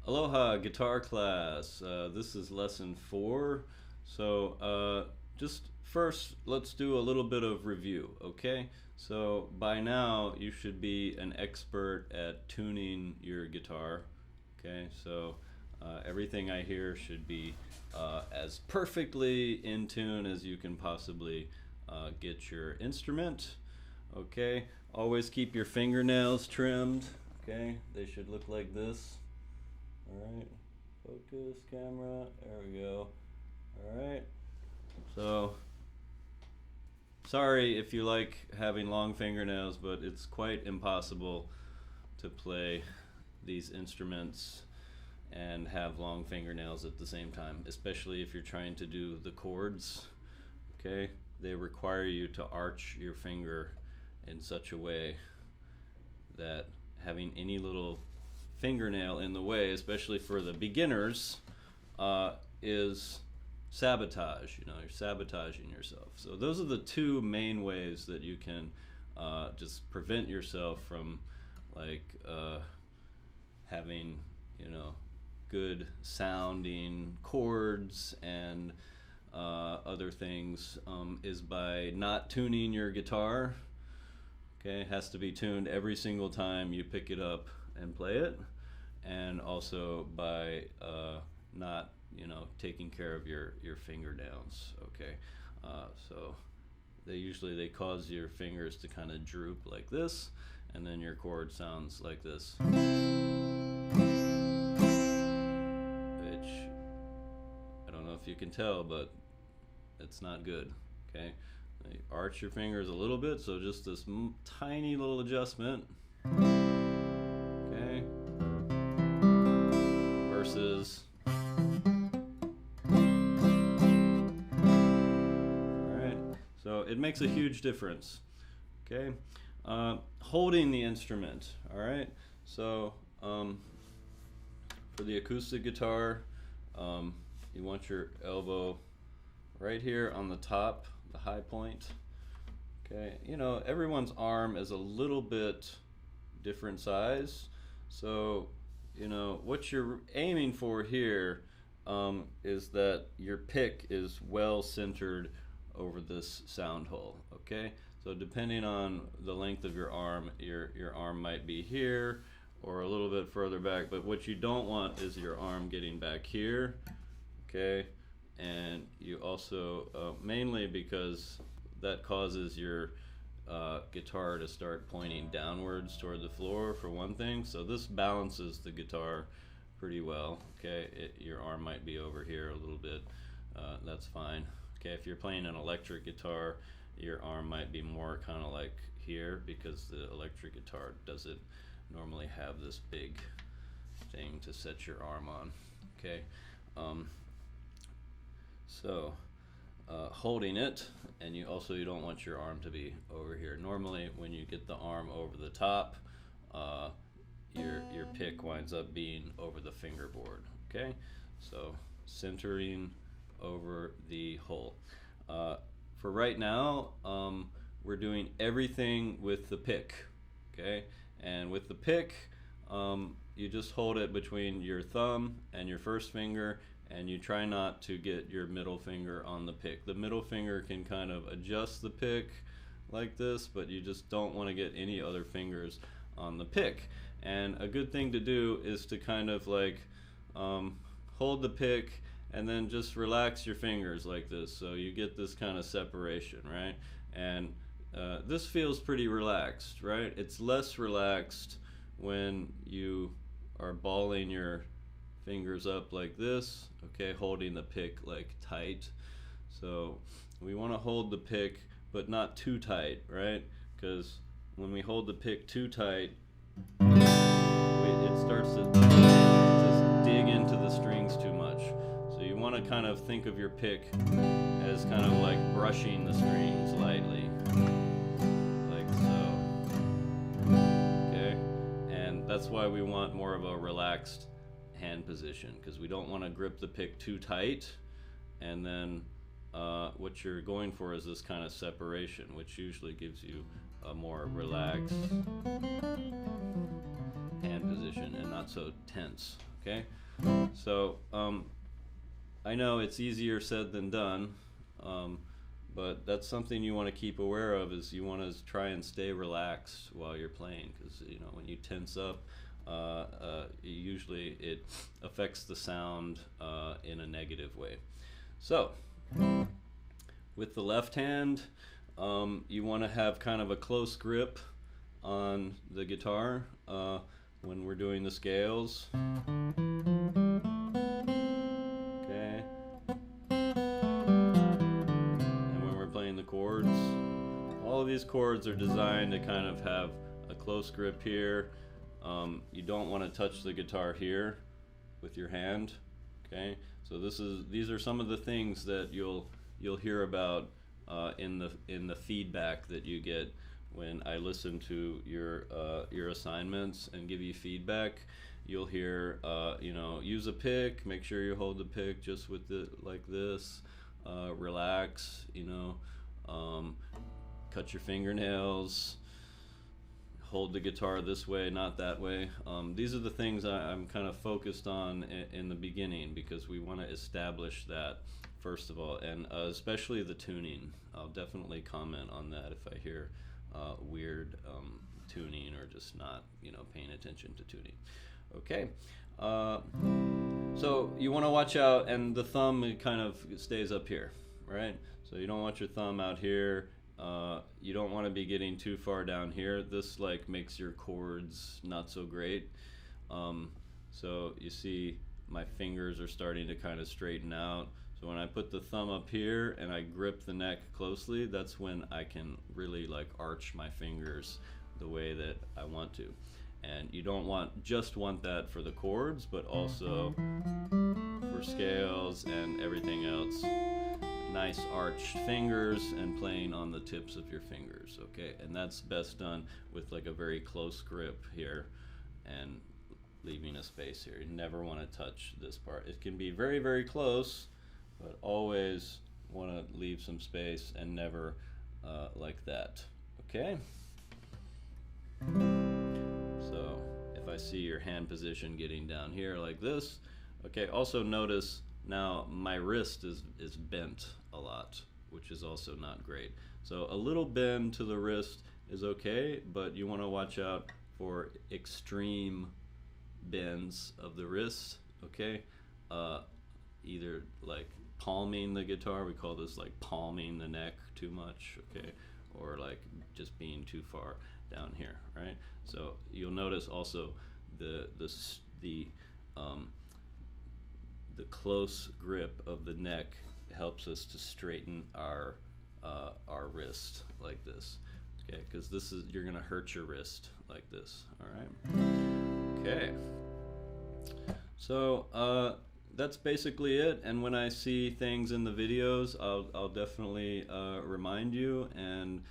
Aloha guitar class. This is lesson 4. Just first, let's do a little bit of review, okay? So by now, you should be an expert at tuning your guitar, okay? Everything I hear should be as perfectly in tune as you can possibly get your instrument, okay? Always keep your fingernails trimmed, okay? They should look like this. Alright, focus, camera, there we go. Alright, so sorry if you like having long fingernails, but it's quite impossible to play these instruments and have long fingernails at the same time, especially if you're trying to do the chords, okay? They require you to arch your finger in such a way that having any little fingernail in the way, especially for the beginners, is sabotage. You know, you're sabotaging yourself. So those are the two main ways that you can just prevent yourself from having, good sounding chords and other things, is by not tuning your guitar. Okay, it has to be tuned every single time you pick it up and play it, and also by not taking care of your fingernails. Okay, so they cause your fingers to kind of droop like this, and then your chord sounds like this, which I don't know if you can tell, but it's not good. Okay, you arch your fingers a little bit, so just this tiny little adjustment. Okay, versus alright, so it makes a huge difference. Okay, holding the instrument. Alright, so for the acoustic guitar, you want your elbow right here on the top, the high point. Okay, everyone's arm is a little bit different size, so what you're aiming for here is that your pick is well centered over this sound hole. Okay, so depending on the length of your arm might be here or a little bit further back, but what you don't want is your arm getting back here. Okay, and you also mainly because that causes your guitar to start pointing downwards toward the floor, for one thing. So this balances the guitar pretty well. Okay, your arm might be over here a little bit. That's fine. Okay, if you're playing an electric guitar, your arm might be more kind of like here, because the electric guitar doesn't normally have this big thing to set your arm on. Okay, holding it, and you don't want your arm to be over here. Normally when you get the arm over the top, your pick winds up being over the fingerboard. Okay, so centering over the hole. For right now, we're doing everything with the pick. Okay, and with the pick, you just hold it between your thumb and your first finger, and you try not to get your middle finger on the pick. The middle finger can kind of adjust the pick like this, but you just don't want to get any other fingers on the pick. And a good thing to do is to kind of hold the pick and then just relax your fingers like this, so you get this kind of separation, right? And this feels pretty relaxed, right? It's less relaxed when you are balling your fingers up like this, okay, holding the pick tight. So we want to hold the pick, but not too tight, right? Because when we hold the pick too tight, it starts to just dig into the strings too much. So you want to kind of think of your pick as kind of like brushing the strings lightly, like so. Okay, and that's why we want more of a relaxed hand position, because we don't want to grip the pick too tight, and then what you're going for is this kind of separation, which usually gives you a more relaxed hand position and not so tense. Okay, so I know it's easier said than done, but that's something you want to keep aware of. Is you want to try and stay relaxed while you're playing, because you know when you tense up, usually it affects the sound in a negative way. So with the left hand, you want to have kind of a close grip on the guitar when we're doing the scales. Okay. And when we're playing the chords, all of these chords are designed to kind of have a close grip here. You don't want to touch the guitar here with your hand. Okay, so these are some of the things that you'll hear about in the feedback that you get when I listen to your assignments and give you feedback. You'll hear you know, use a pick, make sure you hold the pick just with the like this, relax, you know, cut your fingernails, hold the guitar this way, not that way. These are the things I'm kind of focused on in the beginning, because we want to establish that first of all, and especially the tuning. I'll definitely comment on that if I hear weird tuning or just not, you know, paying attention to tuning. Okay, so you want to watch out, and the thumb, it kind of stays up here, right? So you don't want your thumb out here. You don't want to be getting too far down here. This like makes your chords not so great. So you see my fingers are starting to kind of straighten out. So when I put the thumb up here and I grip the neck closely, that's when I can really like arch my fingers the way that I want to. And you don't want that for the chords, but also for scales and everything else. Nice arched fingers and playing on the tips of your fingers, okay? And that's best done with like a very close grip here and leaving a space here. You never want to touch this part. It can be very, very close, but always want to leave some space and never like that, okay? So if I see your hand position getting down here like this, okay, also notice now my wrist is bent a lot, which is also not great. So a little bend to the wrist is okay, but you want to watch out for extreme bends of the wrist, okay? Either like palming the guitar, we call this like palming the neck too much, okay? Or like just being too far down here, right? So you'll notice also the close grip of the neck helps us to straighten our wrist like this, okay? Because you're gonna hurt your wrist like this. All right. Okay. So that's basically it. And when I see things in the videos, I'll definitely remind you. And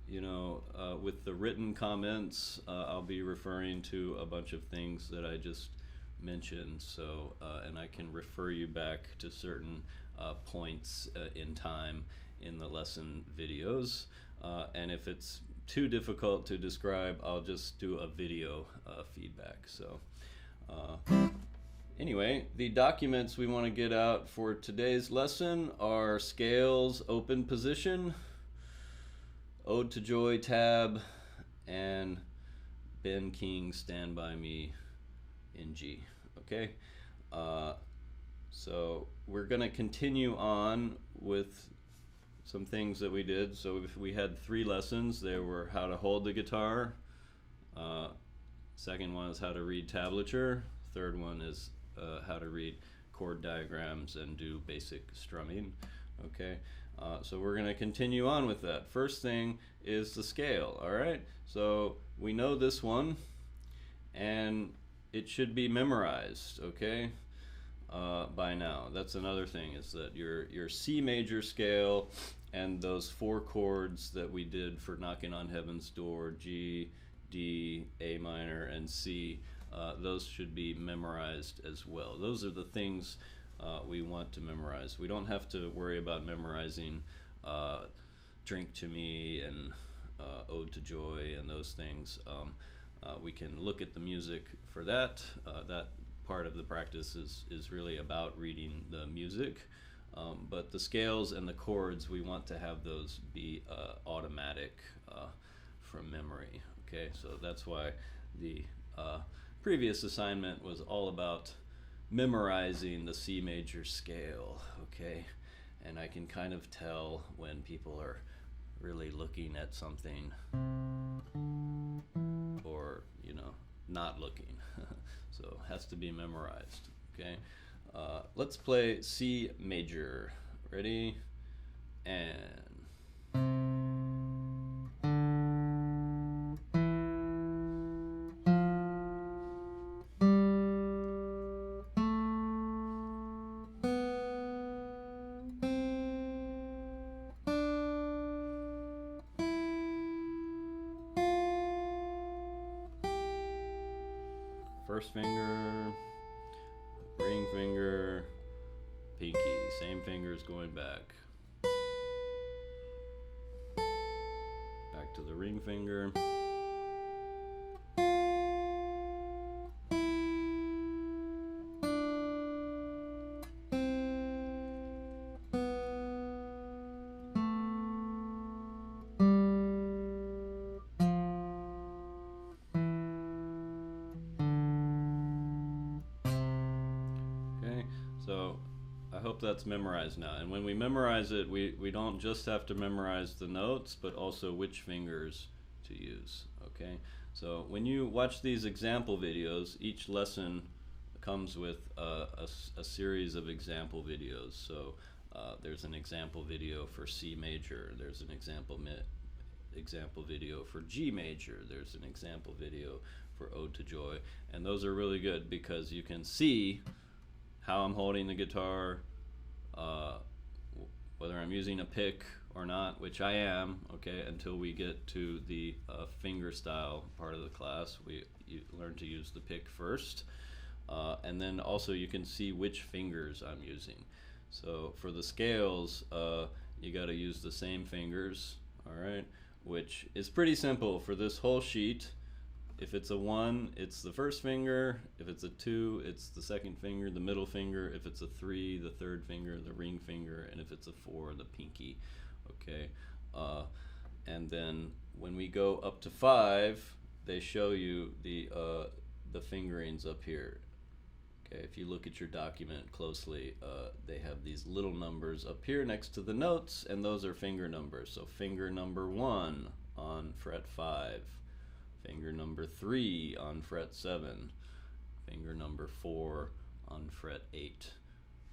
you know, with the written comments, I'll be referring to a bunch of things that I just mentioned, so and I can refer you back to certain points in time in the lesson videos, and if it's too difficult to describe, I'll just do a video feedback. So anyway, the documents we want to get out for today's lesson are Scales Open Position, Ode to Joy tab, and Ben King Stand By Me in G. Okay, so we're going to continue on with some things that we did. So if we had 3 lessons, they were how to hold the guitar, second one is how to read tablature, third one is how to read chord diagrams and do basic strumming. Okay, so we're going to continue on with that. First thing is the scale. All right, so we know this one and it should be memorized, okay, by now. That's another thing, is that your C major scale and those 4 chords that we did for Knocking on Heaven's Door, G, D, A minor, and C, those should be memorized as well. Those are the things we want to memorize. We don't have to worry about memorizing Drink to Me and Ode to Joy and those things. We can look at the music for that. That part of the practice is really about reading the music. But the scales and the chords, we want to have those be automatic from memory. Okay, so that's why the previous assignment was all about memorizing the C major scale. Okay, and I can kind of tell when people are really looking at something or, you know, not looking. So it has to be memorized. Okay, let's play C major. Ready? And first finger, ring finger, pinky, same fingers going back. Back to the ring finger. Okay, so I hope that's memorized now. And when we memorize it, we don't just have to memorize the notes, but also which fingers to use. Okay, so when you watch these example videos, each lesson comes with a series of example videos. So there's an example video for C major, there's an example video for G major, there's an example video for Ode to Joy, and those are really good because you can see how I'm holding the guitar, whether I'm using a pick or not, which I am, okay, until we get to the finger style part of the class. You learn to use the pick first, and then also you can see which fingers I'm using. So for the scales, you got to use the same fingers, all right, which is pretty simple for this whole sheet. If it's a 1, it's the first finger. If it's a 2, it's the second finger, the middle finger. If it's a 3, the third finger, the ring finger. And if it's a 4, the pinky. Okay. And then when we go up to 5, they show you the fingerings up here. Okay. If you look at your document closely, they have these little numbers up here next to the notes, and those are finger numbers. So finger number 1 on fret 5. Finger number 3 on fret 7, finger number 4 on fret 8.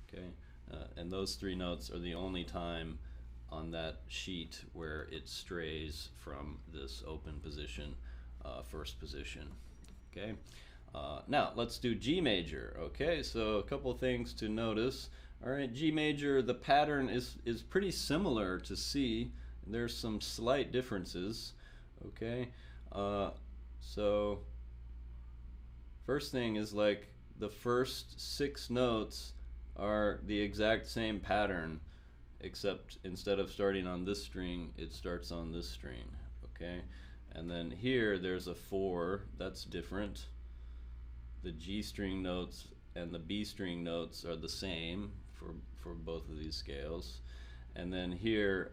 Okay, and those 3 notes are the only time on that sheet where it strays from this open position, first position. Okay, now let's do G major. Okay, so a couple things to notice. All right, G major, the pattern is pretty similar to C. There's some slight differences. Okay. So first thing is, like, the first 6 notes are the exact same pattern, except instead of starting on this string, it starts on this string. Okay, and then here there's a 4 that's different. The G string notes and the B string notes are the same for both of these scales. And then here,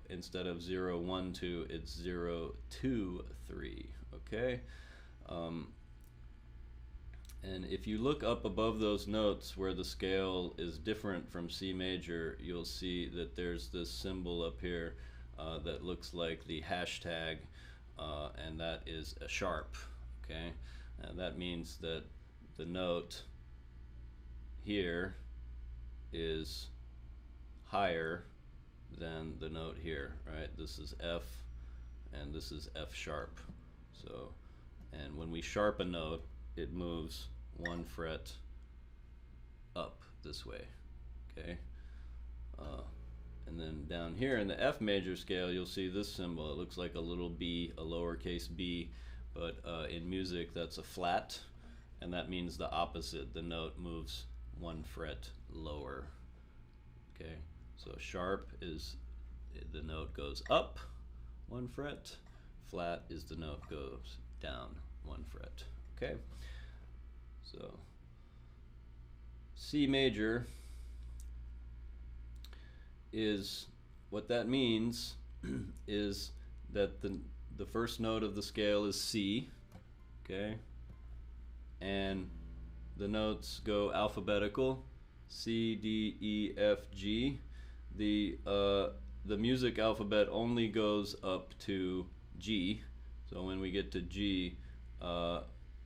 instead of 0, 1, 2, it's 0, 2, 3. Okay, and if you look up above those notes where the scale is different from C major, you'll see that there's this symbol up here that looks like the hashtag, and that is a sharp. Okay, and that means that the note here is higher than the note here, right? This is F and this is F sharp. So, and when we sharp a note, it moves 1 fret up this way. Okay, and then down here in the F major scale, you'll see this symbol. It looks like a little b, a lowercase b, but in music that's a flat, and that means the opposite. The note moves 1 fret lower. Okay, so sharp is the note goes up 1 fret, flat is the note goes down 1 fret. Okay, so C major is, what that means is that the first note of the scale is C, okay, and the notes go alphabetical, C, D, E, F, G. The music alphabet only goes up to G, so when we get to G,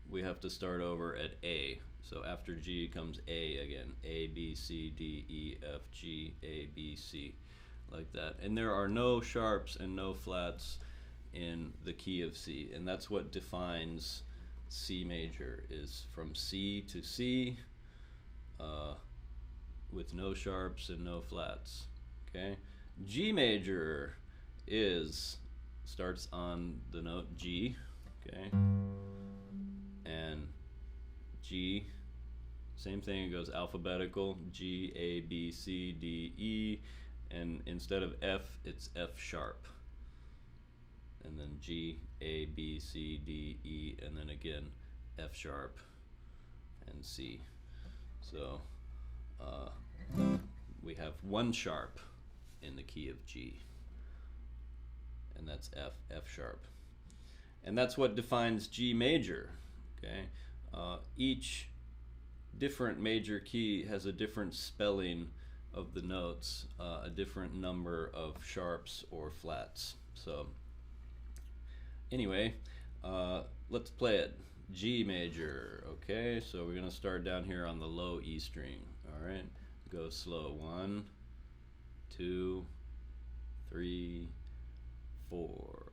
we have to start over at A. So after G comes A again. A, B, C, D, E, F, G, A, B, C, like that. And there are no sharps and no flats in the key of C, and that's what defines C major, is from C to C, with no sharps and no flats. Okay, G major starts on the note G, okay, and G, same thing, it goes alphabetical, G, A, B, C, D, E, and instead of F, it's F sharp, and then G, A, B, C, D, E, and then again F sharp and C. So we have 1 sharp in the key of G, and that's F, F sharp. And that's what defines G major, okay? Each different major key has a different spelling of the notes, a different number of sharps or flats. So anyway, let's play it. G major, okay? So we're gonna start down here on the low E string, all right? Go slow. 1, 2, 3, 4,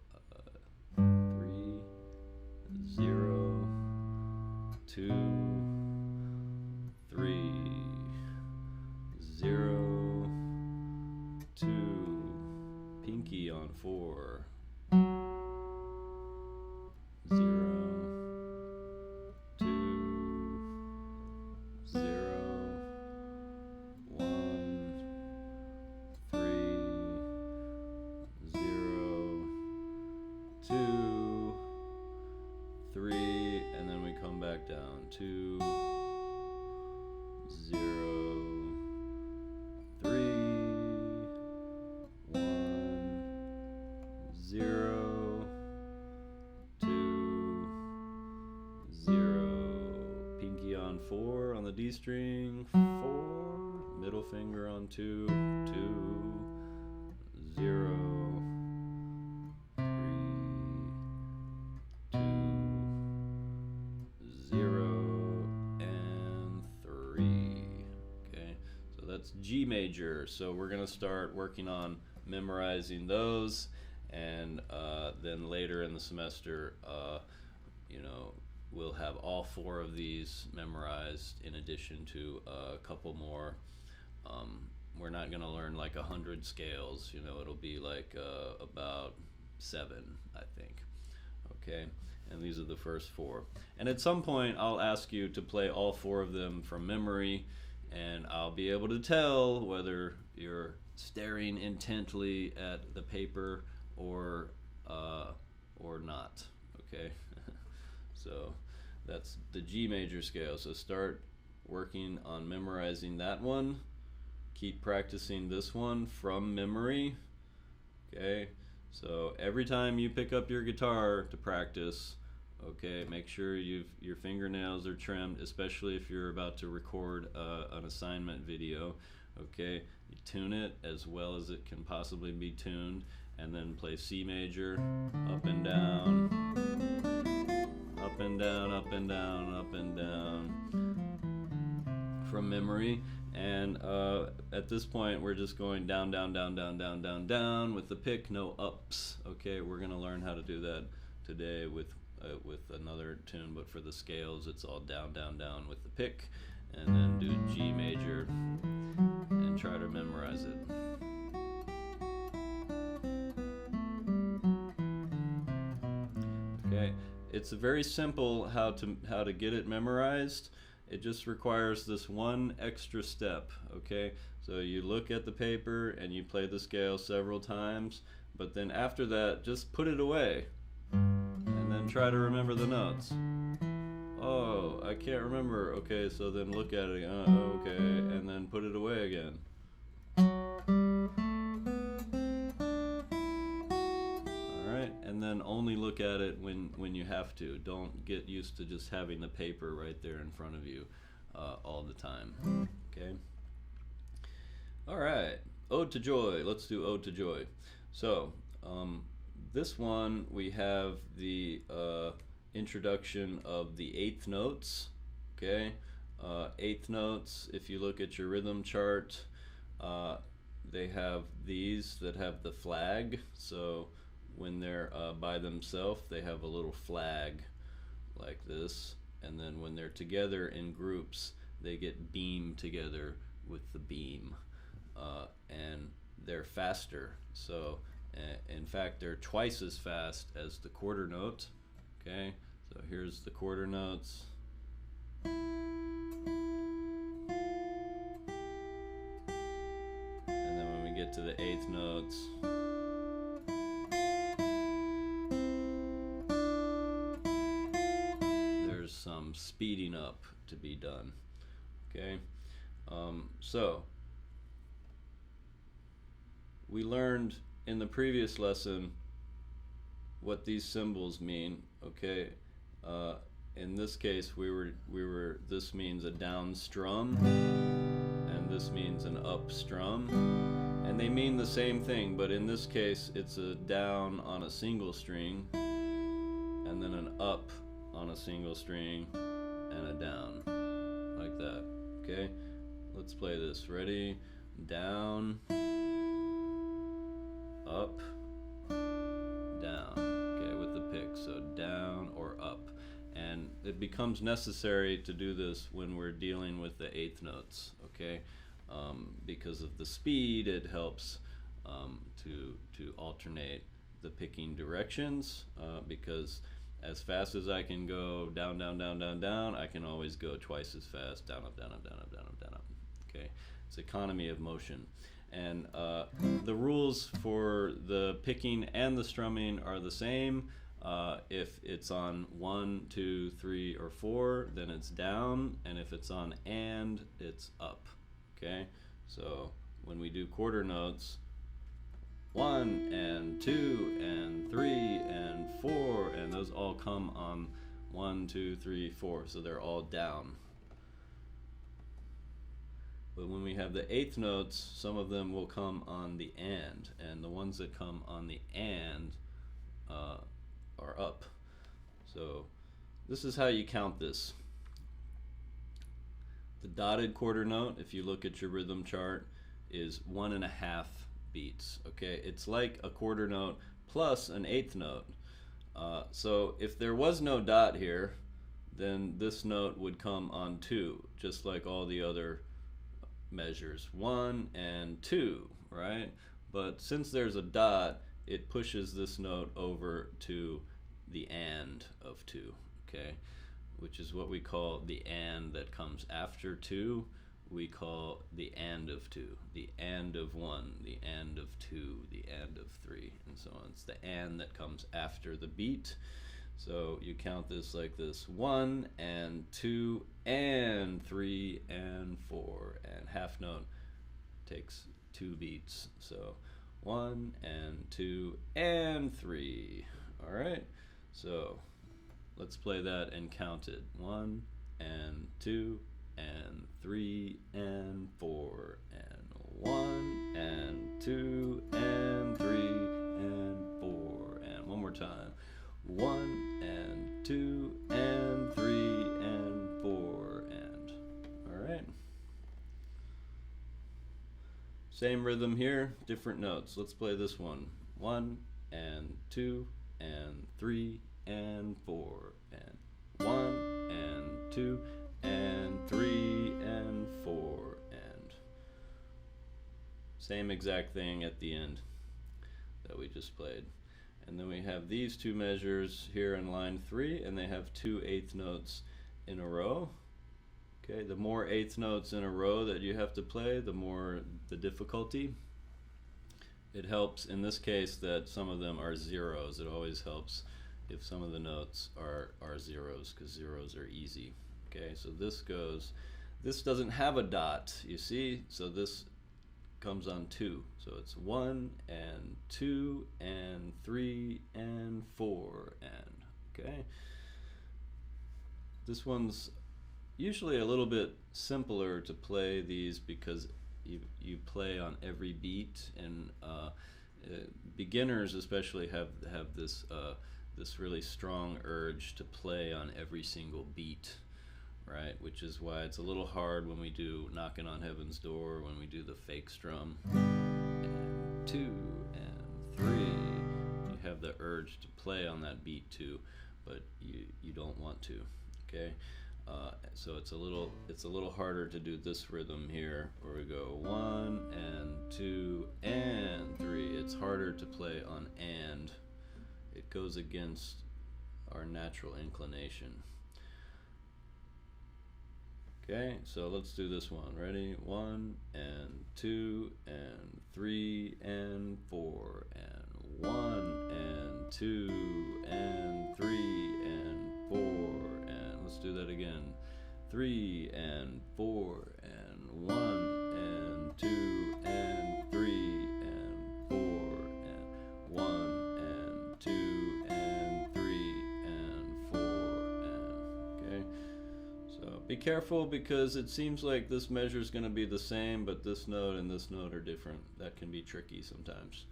3, 0, 2, 3, 0, 2, pinky on 4, 0, 2, 0, 1, 3, 0, 2, 3, and then we come back down. 2, 0, 3, 1, 0, 2, 0. Pinky on 4 on the D string, 4. Middle finger on 2, 2, 0, 3, 2, 0, and 3. Okay, so that's G major. So we're gonna start working on memorizing those, and then later in the semester, you know, we'll have all 4 of these memorized in addition to a couple more. We're not gonna learn like 100 scales, you know, it'll be like about 7, I think. Okay, and these are the first 4. And at some point I'll ask you to play all 4 of them from memory, and I'll be able to tell whether you're staring intently at the paper or not. Okay, so that's the G major scale. So start working on memorizing that one. Keep practicing this one from memory. Okay, so every time you pick up your guitar to practice, okay, make sure your fingernails are trimmed, especially if you're about to record an assignment video. Okay, you tune it as well as it can possibly be tuned, and then play C major, up and down, up and down, up and down, up and down, from memory. And at this point we're just going down, down, down, down, down, down, down with the pick, no ups. Okay, we're gonna learn how to do that today with another tune, but for the scales it's all down, down, down with the pick, and then do G major and try to memorize it. Okay, it's very simple how to get it memorized. It just requires this one extra step, okay? So you look at the paper and you play the scale several times, but then after that, just put it away and then and try to remember the notes. Oh, I can't remember. Okay, so then look at it. Okay, and then put it away again. Alright, and then only look at it when you have to. Don't get used to just having the paper right there in front of you all the time. Okay? Alright, Ode to Joy. Let's do Ode to Joy. So, this one we have the introduction of the eighth notes. Okay, eighth notes, if you look at your rhythm chart, they have these that have the flag. So when they're by themselves, they have a little flag like this, and then when they're together in groups, they get beamed together with the beam, and they're faster. So in fact, they're twice as fast as the quarter note. Okay, so here's the quarter notes. And then when we get to the eighth notes, there's some speeding up to be done. Okay, so we learned in the previous lesson what these symbols mean. Okay, in this case this means a down strum, and this means an up strum, and they mean the same thing, but in this case it's a down on a single string, and then an up on a single string, and a down, like that. Okay, let's play this. Ready? Down, up, down. Okay, with the pick. So down or up. And it becomes necessary to do this when we're dealing with the eighth notes. Okay, because of the speed, it helps to alternate the picking directions. Because as fast as I can go down, down, down, down, down, I can always go twice as fast down, up, down, up, down, up, down, up, down, up. Okay, it's economy of motion. And the rules for the picking and the strumming are the same. If it's on 1, 2, 3, or 4, then it's down, and if it's on and, it's up. Okay, so when we do quarter notes, 1 and 2 and 3 and 4, and those all come on 1, 2, 3, 4, so they're all down. But when we have the eighth notes, some of them will come on the and the ones that come on the and are up. So this is how you count this. The dotted quarter note, if you look at your rhythm chart, is 1.5 beats. Okay, it's like a quarter note plus an eighth note. So if there was no dot here, then this note would come on 2, just like all the other measures, 1 and 2, right? But since there's a dot, it pushes this note over to the and of 2, okay? Which is what we call the and that comes after 2. We call the and of 2, the and of 1, the and of 2, the and of 3, and so on. It's the and that comes after the beat. So you count this like this: 1 and 2 and 3 and 4, and half note takes 2 beats. So 1 and 2 and 3. All right, so let's play that and count it: 1 and 2 and 3 and 4, and 1 and 2 and 3 and 4, and one more time: 1 and 2 and 3 and 4, and all right. Same rhythm here, different notes. Let's play this one: 1 and 2 and 3 and 4, and 1 and 2 and 3 and 4, and same exact thing at the end that we just played. And then we have these two measures here in line 3, and they have 2 eighth notes in a row. Okay, the more eighth notes in a row that you have to play, the more the difficulty. It helps in this case that some of them are zeros. It always helps if some of the notes are zeros, because zeros are easy. Okay, so this goes, this doesn't have a dot, you see, so this comes on 2. So it's 1 and 2 and 3 and 4 and, okay. This one's usually a little bit simpler to play these because you play on every beat, and beginners especially have this this really strong urge to play on every single beat, right? Which is why it's a little hard when we do Knocking on Heaven's Door, when we do the fake strum. And 2 and 3. You have the urge to play on that beat too, but you don't want to, okay? So it's a little harder to do this rhythm here, where we go 1 and 2 and 3. It's harder to play on and. It goes against our natural inclination. Okay, so let's do this one. Ready? 1 and 2 and 3 and 4 and 1 and 2 and 3 and 4 and let's do that again. 3 and 4 and 1 and 2 and 3 and 4 and 1 and 2 and 3 and 4 and, okay. So be careful, because it seems like this measure is going to be the same, but this note and this note are different. That can be tricky sometimes.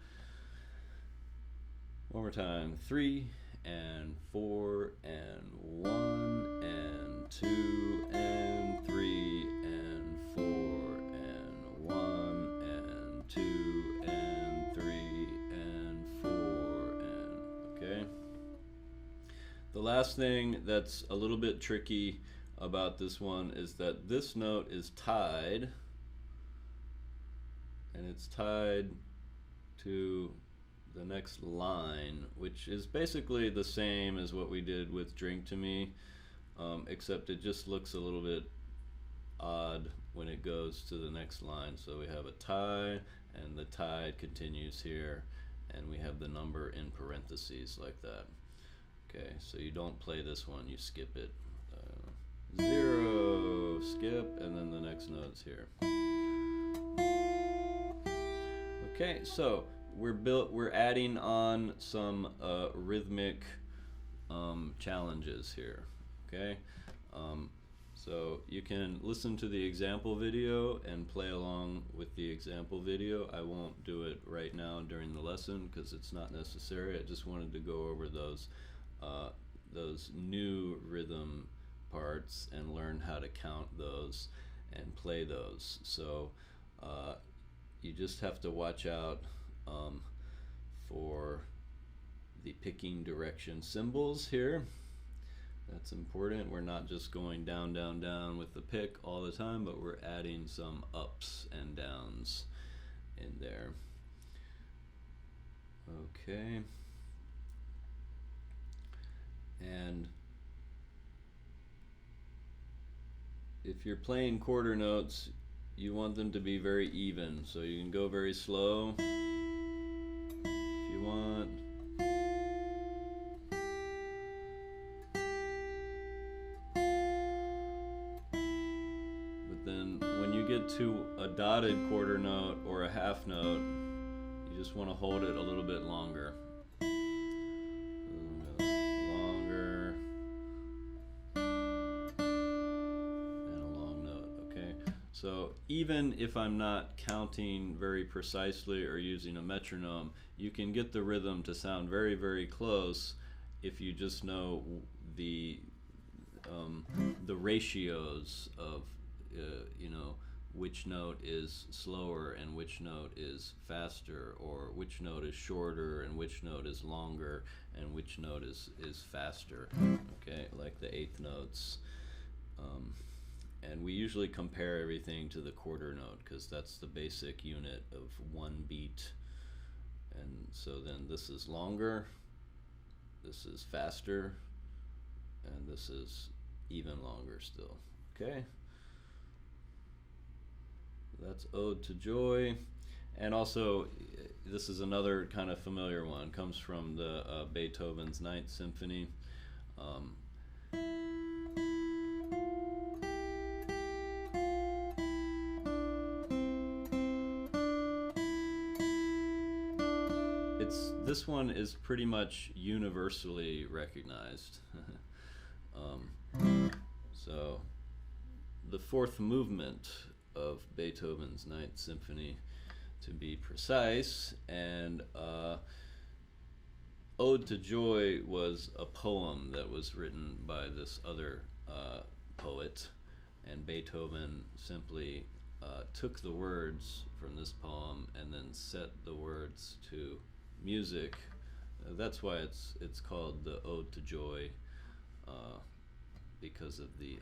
One more time. 3 and 4 and 1 and 2 and 3 and 4 and 1 and 2 and 3 and 4 and, okay. The last thing that's a little bit tricky about this one is that this note is tied, and it's tied to the next line, which is basically the same as what we did with Drink to Me, except it just looks a little bit odd when it goes to the next line. So we have a tie, and the tie continues here, and we have the number in parentheses like that. Okay, so you don't play this one, you skip it. 0, skip, and then the next note's here. Okay, so we're adding on some rhythmic challenges here. Okay, so you can listen to the example video and play along with the example video. I won't do it right now during the lesson because it's not necessary. I just wanted to go over those new rhythm parts and learn how to count those and play those. So you just have to watch out for the picking direction symbols here. That's important. We're not just going down, down, down with the pick all the time, but we're adding some ups and downs in there. Okay. And if you're playing quarter notes, you want them to be very even, so you can go very slow if you want. But then when you get to a dotted quarter note or a half note, you just want to hold it a little bit longer. Longer. And a long note, okay? So even if I'm not counting very precisely or using a metronome, you can get the rhythm to sound very, very close if you just know the ratios of you know, which note is slower and which note is faster, or which note is shorter and which note is longer and which note is faster, okay, like the eighth notes. And we usually compare everything to the quarter note because that's the basic unit of one beat. And so then this is longer, this is faster, and this is even longer still, okay? That's Ode to Joy. And also, this is another kind of familiar one. Comes from the Beethoven's Ninth Symphony. Um, this one is pretty much universally recognized. So, the fourth movement of Beethoven's Ninth Symphony, to be precise, and Ode to Joy was a poem that was written by this other poet, and Beethoven simply took the words from this poem and then set the words to music. That's why it's called the Ode to Joy, because of the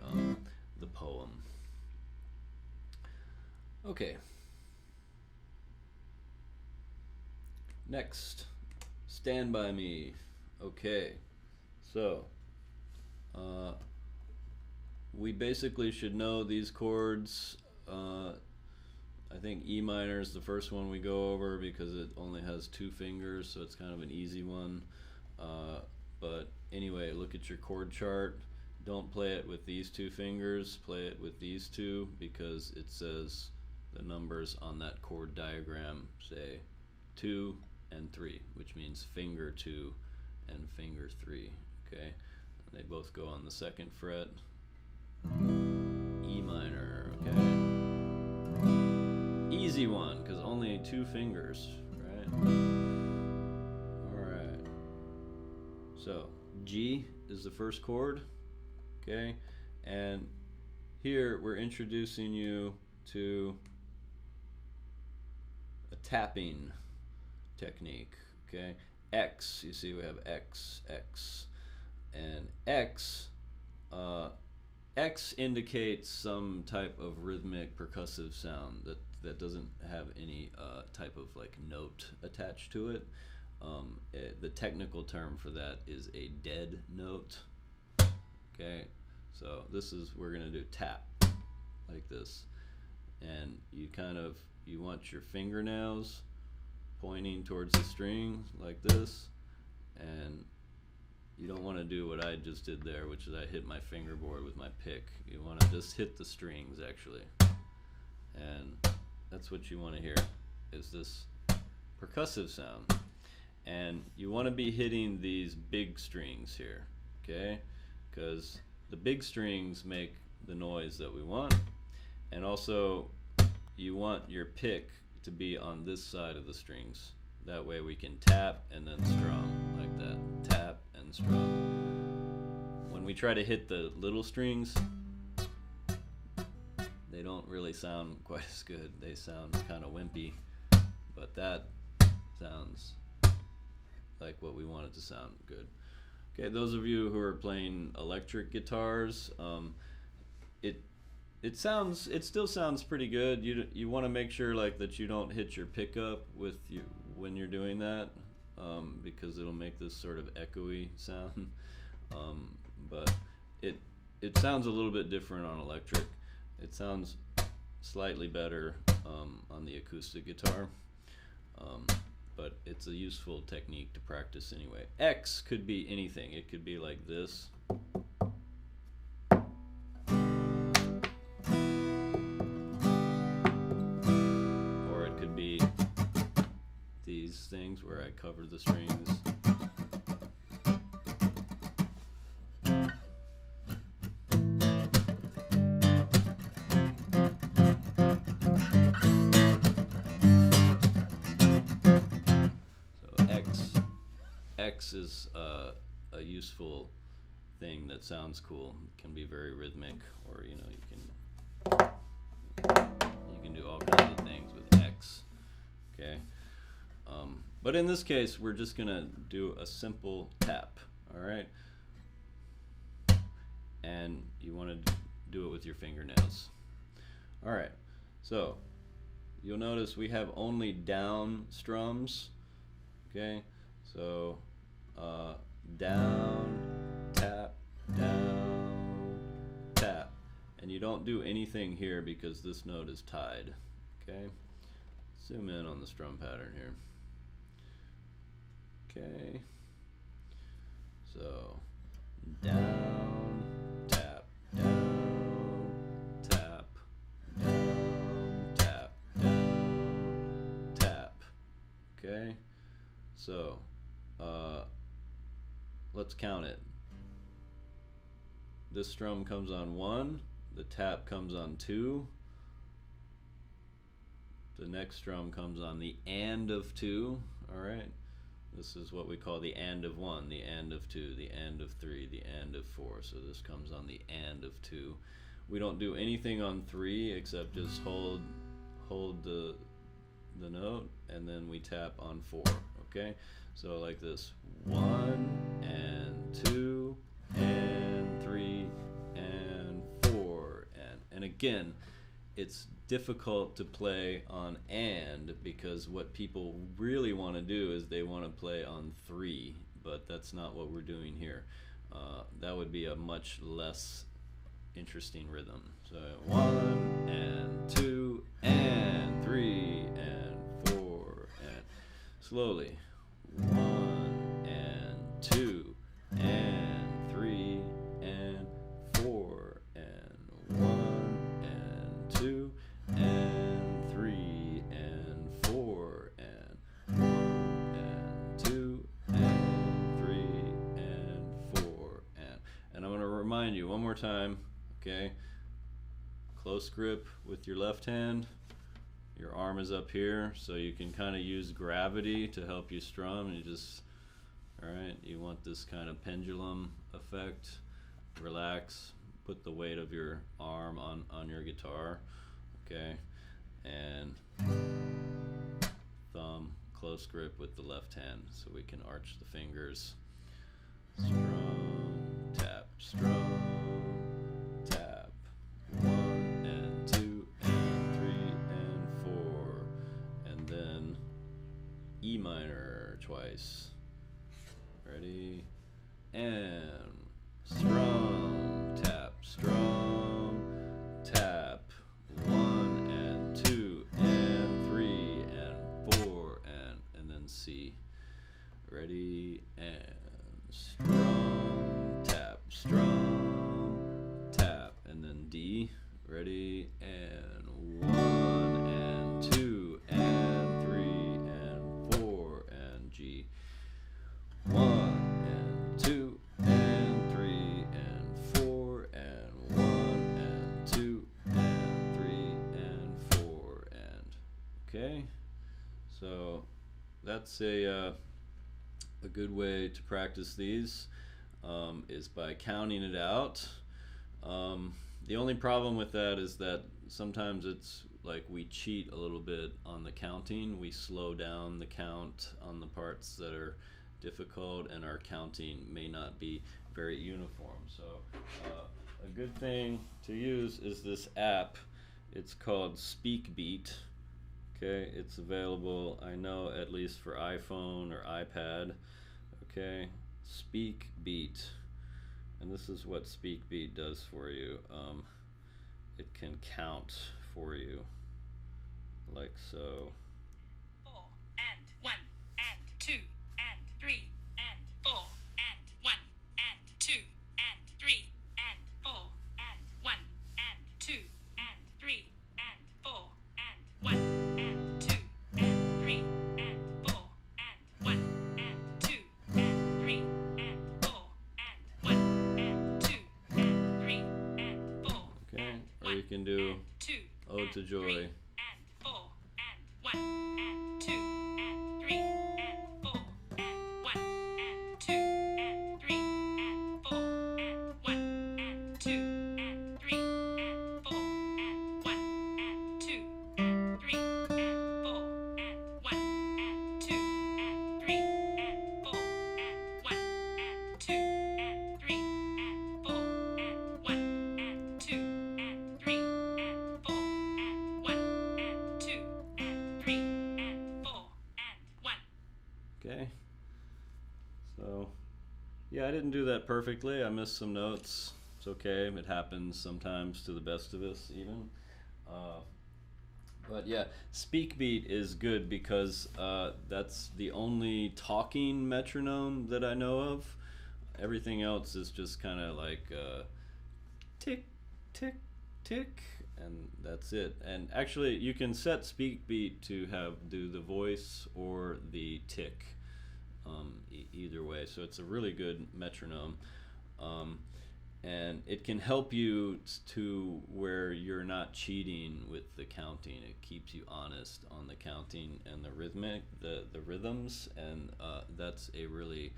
poem. Okay. Next, Stand By Me. Okay, so we basically should know these chords. I think E minor is the first one we go over because it only has 2 fingers, so it's kind of an easy one. But anyway, look at your chord chart. Don't play it with these 2 fingers, play it with these 2, because it says the numbers on that chord diagram say 2 and 3, which means finger 2 and finger 3. Okay, and they both go on the 2nd fret. E minor. Okay, easy one because only 2 fingers, right? All right. So G is the first chord. Okay, and here we're introducing you to a tapping technique. Okay, X, you see we have X, X, and X. X indicates some type of rhythmic percussive sound that doesn't have any type of like note attached to it. The technical term for that is a dead note. Okay, so we're gonna do tap like this, and you want your fingernails pointing towards the string like this, and you don't want to do what I just did there, which is I hit my fingerboard with my pick. You want to just hit the strings actually, and that's what you want to hear, is this percussive sound. And you want to be hitting these big strings here, okay? Because the big strings make the noise that we want, and also you want your pick to be on this side of the strings. That way we can tap and then strum like that. Tap and strum. When we try to hit the little strings, they don't really sound quite as good. They sound kind of wimpy, but that sounds like what we want it to sound good. Okay, those of you who are playing electric guitars, it still sounds pretty good. You want to make sure like that you don't hit your pickup with you when you're doing that, because it'll make this sort of echoey sound. But it sounds a little bit different on electric. It sounds slightly better on the acoustic guitar. But it's a useful technique to practice anyway. X could be anything. It could be like this. Or it could be these things where I cover the strings. X is a useful thing that sounds cool. It can be very rhythmic, or you can do all kinds of things with X. Okay, but in this case, we're just gonna do a simple tap. All right, and you want to do it with your fingernails. All right, so you'll notice we have only down strums. Okay, so down, tap, and you don't do anything here because this note is tied. Okay, zoom in on the strum pattern here. Okay, so down, tap, down, tap, down, tap, down, tap. Okay, so let's count it. This strum comes on 1, the tap comes on 2, the next strum comes on the and of 2, alright? This is what we call the and of 1, the and of 2, the and of 3, the and of 4, so this comes on the and of 2. We don't do anything on 3 except just hold the note, and then we tap on 4, okay? So like this, 1 and 2 and 3 and 4 and again, it's difficult to play on and because what people really want to do is they want to play on 3, but that's not what we're doing here. That would be a much less interesting rhythm. So 1 and 2 and 3 and 4 and slowly 1 and 2 and 3 and 4 and 1 and 2 and 3 and 4 and 1 and 2 and 3 and 4 and I'm going to remind you one more time, okay? Close grip with your left hand. Your arm is up here, so you can kind of use gravity to help you strum. You just, alright, you want this kind of pendulum effect. Relax, put the weight of your arm on your guitar, okay? And thumb, close grip with the left hand so we can arch the fingers. Strum, tap, strum, tap. 1 and 2 and 3 and 4, and then E minor twice. Ready? And strum, tap, strum, tap. 1 and 2 and 3 and 4 and then C. Ready? And strum, tap, strum, tap, and then D. Ready? And 1 and 2 and 3 and 4 and G. 1 and 2 and 3 and 4 and 1 and 2 and 3 and 4 and okay. So that's a good way to practice these is by counting it out. The only problem with that is that sometimes it's like we cheat a little bit on the counting. We slow down the count on the parts that are difficult, and our counting may not be very uniform. So a good thing to use is this app. It's called SpeakBeat. Okay, it's available, I know, at least for iPhone or iPad. Okay, SpeakBeat. And this is what SpeakBeat does for you. It can count for you, like so. 4 and 1 and 2 and 3 and 4 and 1 and 2 and 3 and 4 and 1 and 2 and 3 and 4 and 1 and 2 and 3 and 4 and 1 and 2 and 3 and 4 and 1 and 2 and 3 and 4. Okay, or you can do Ode to Joy. And 4 and 1 and 2 and 3 and 4 and 1 and 2 and 3 and 4 and 1 and 2 and 3 and 4 and 1 and 2 and 3 and 4 and 1 and 2 and 3 and 4 and 1 and 2 and 3 and 4 and 1 and 2 and 3 and 4 and 1 and 2 and 3 and 4 and 1. Okay, so yeah, I didn't do that perfectly. I missed some notes. It's okay, it happens sometimes to the best of us even. But yeah, speak beat is good because that's the only talking metronome that I know of. Everything else is just kind of like tick, tick, tick, and that's it. And actually, you can set speak beat to do the voice or the tick, either way. So it's a really good metronome. Um, and it can help you to where you're not cheating with the counting. It keeps you honest on the counting and the rhythms, and that's a really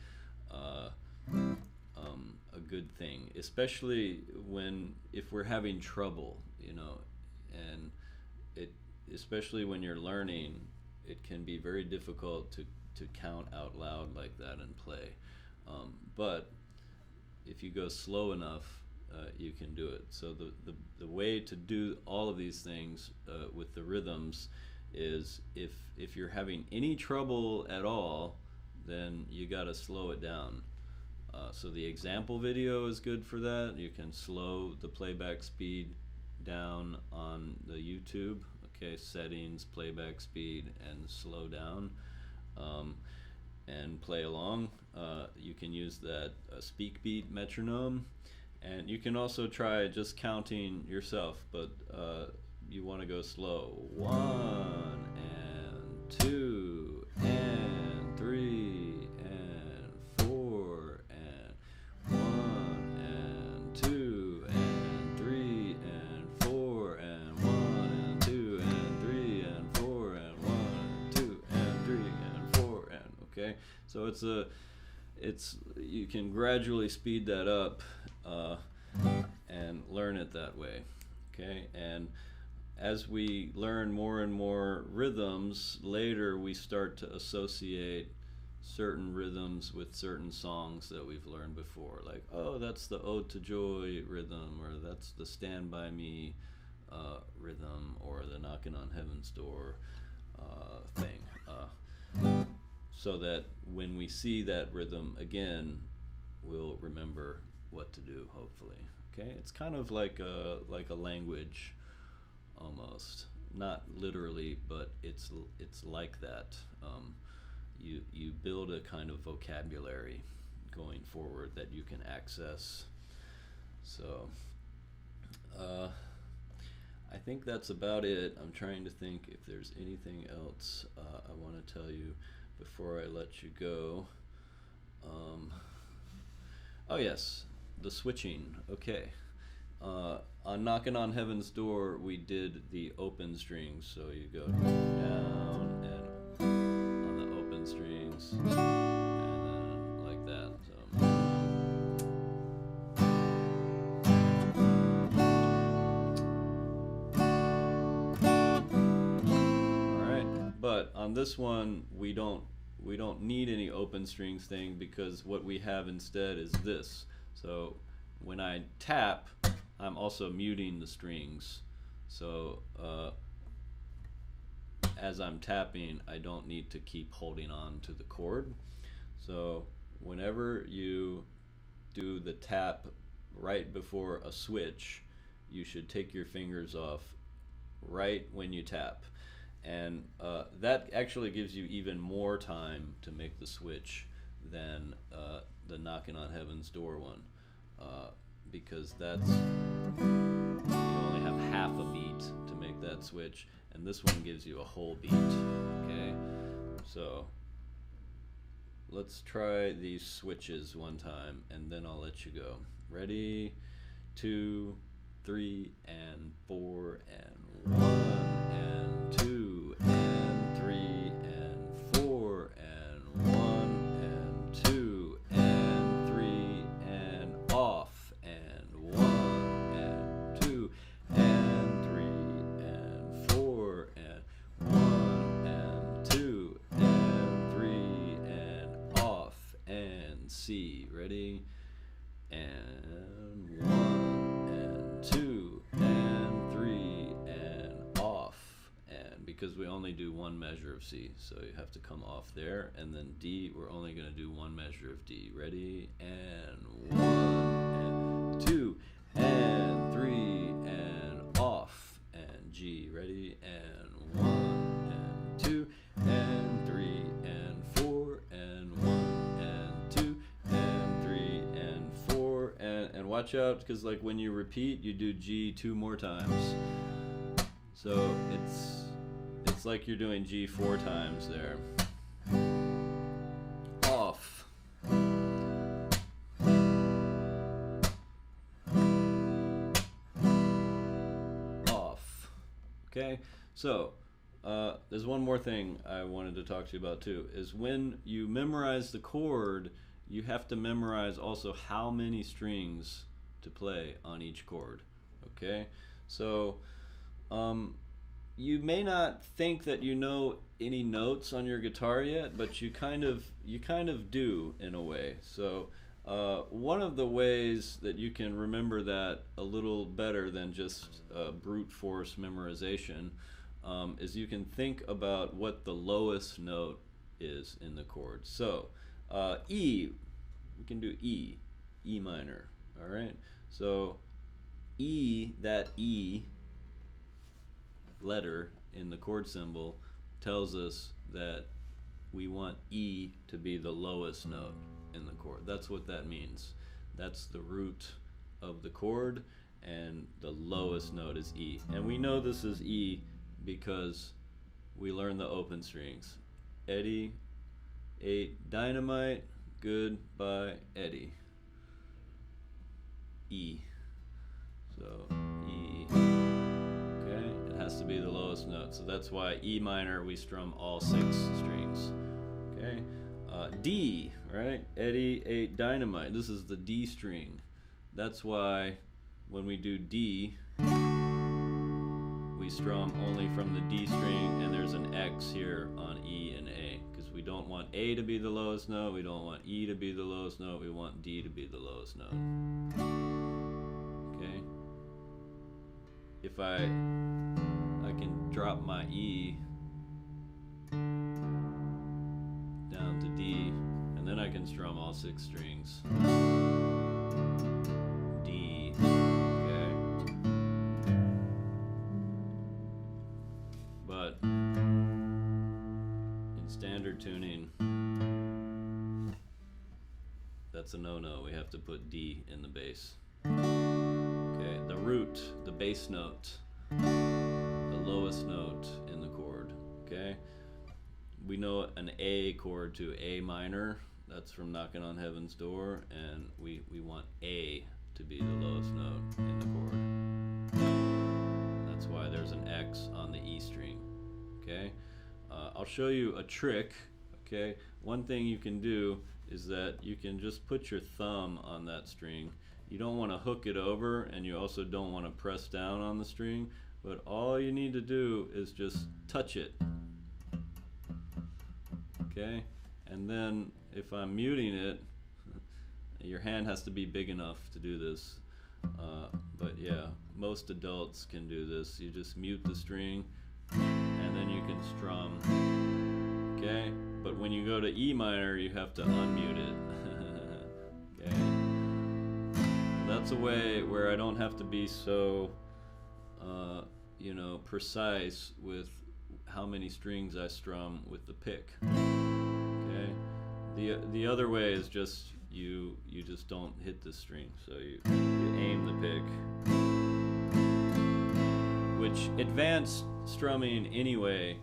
a good thing, especially if we're having trouble, and it especially when you're learning, it can be very difficult to count out loud like that and play. But if you go slow enough, you can do it. So the way to do all of these things with the rhythms is if you're having any trouble at all, then you got to slow it down. So the example video is good for that. You can slow the playback speed down on the YouTube. Okay, settings, playback speed, and slow down. And play along. You can use that speak beat metronome, and you can also try just counting yourself, but you want to go slow. 1 and 2 and 3 and 4 and 1 and 2 and 3 and 4 and 1 and 2 and 3 and 4 and 1 and 2 and 3 and 4 and okay. So you can gradually speed that up and learn it that way. Okay, and as we learn more and more rhythms, later we start to associate certain rhythms with certain songs that we've learned before. Like, oh, that's the Ode to Joy rhythm, or that's the Stand By Me rhythm, or the Knocking on Heaven's Door thing. So that when we see that rhythm again, we'll remember what to do, hopefully. Okay, it's kind of like a language, almost. Not literally, but it's like that. You build a kind of vocabulary going forward that you can access. So I think that's about it. I'm trying to think if there's anything else I want to tell you before I let you go. Oh yes, the switching. Okay. On Knocking on Heaven's Door, we did the open strings. So you go down and on the open strings, and then like that. All right, but on this one, we don't need any open strings thing, because what we have instead is this. So when I tap, I'm also muting the strings. So as I'm tapping, I don't need to keep holding on to the chord. So whenever you do the tap right before a switch, you should take your fingers off right when you tap. And that actually gives you even more time to make the switch than the Knocking on Heaven's Door one, because that's, you only have half a beat to make that switch, and this one gives you a whole beat. Okay, so let's try these switches one time, and then I'll let you go. Ready? 2, 3, and 4, and 1, and 2, and 3, and 4, and 1, and 2, and 3, and off, and 1, and 2, and 3, and 4, and 1, and 2, and 3, and off, and C. Ready? And 1, and 2, and 3, and off. And because we only do one measure of C, so you have to come off there. And then D, we're only going to do one measure of D. Ready? And 1, and 2, and 3, and off. And G. G. Ready? And 1 and 2 and 3 and 4 and 1 and 2 and 3 and 4 and watch out, because like when you repeat, you do G 2 more times. So it's like you're doing G 4 times there. Off. Off. Okay, so there's one more thing I wanted to talk to you about too, is when you memorize the chord, you have to memorize also how many strings to play on each chord. Okay, so you may not think that you know any notes on your guitar yet, but you kind of do in a way. So one of the ways that you can remember that a little better than just brute force memorization is you can think about what the lowest note is in the chord. So E, we can do E, E minor, all right? So E, that E letter in the chord symbol tells us that we want E to be the lowest note in the chord. That's what that means. That's the root of the chord, and the lowest note is E. And we know this is E because we learned the open strings. Eddie ate dynamite, goodbye Eddie. E. So E. Okay, it has to be the lowest note. So that's why E minor, we strum all 6 strings. Okay, D, right? Eddie ate dynamite. This is the D string. That's why when we do D, we strum only from the D string, and there's an X here on E and A, because we don't want A to be the lowest note, we don't want E to be the lowest note, we want D to be the lowest note. Okay? If I can drop my E down to D, and then I can strum all 6 strings. D. But in standard tuning, that's a no-no. We have to put D in the bass. Okay, the root, the bass note, the lowest note in the chord. Okay, we know an A chord to A minor. That's from Knocking on Heaven's Door, and we want A to be the lowest note in the chord. That's why there's an X on the E string. Okay, I'll show you a trick. Okay, one thing you can do is that you can just put your thumb on that string. You don't want to hook it over, and you also don't want to press down on the string, but all you need to do is just touch it. Okay, and then if I'm muting it, your hand has to be big enough to do this. But yeah, most adults can do this. You just mute the string, and then you can strum. Okay, but when you go to E minor, you have to unmute it. Okay, that's a way where I don't have to be so precise with how many strings I strum with the pick. Okay, the other way is just you just don't hit the string, so you aim the pick, which advanced strumming anyway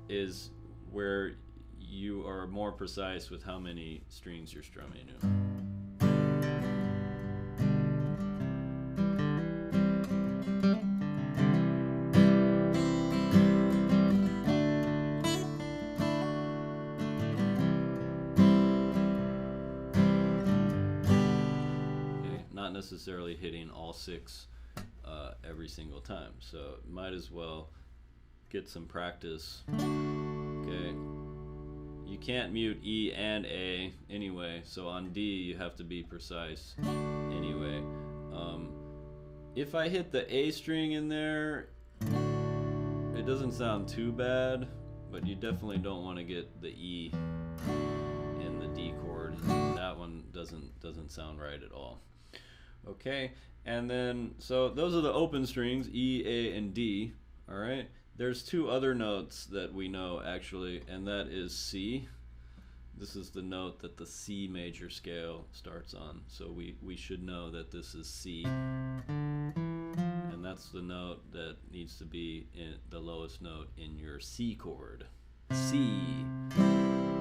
is where you are more precise with how many strings you're strumming. Not necessarily hitting all 6 every single time, so might as well get some practice. Okay, you can't mute E and A anyway, so on D you have to be precise anyway. If I hit the A string in there, it doesn't sound too bad, but you definitely don't want to get the E in the D chord. That one doesn't sound right at all. Okay, and then so those are the open strings, E, A, and D. All right. There's two other notes that we know actually, and that is C. This is the note that the C major scale starts on. So we should know that this is C. And that's the note that needs to be in the lowest note in your C chord. C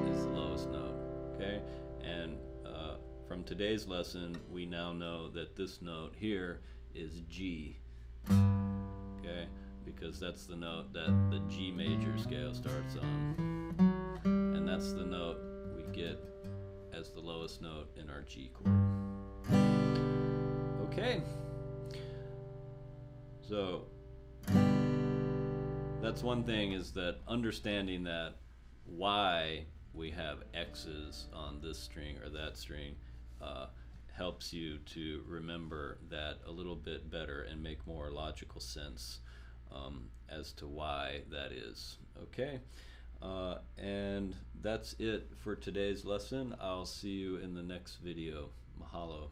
is the lowest note, okay? And from today's lesson, we now know that this note here is G, okay? Because that's the note that the G major scale starts on. And that's the note we get as the lowest note in our G chord. Okay. So that's one thing, is that understanding that why we have X's on this string or that string helps you to remember that a little bit better and make more logical sense as to why that is. Okay, and that's it for today's lesson. I'll see you in the next video. Mahalo.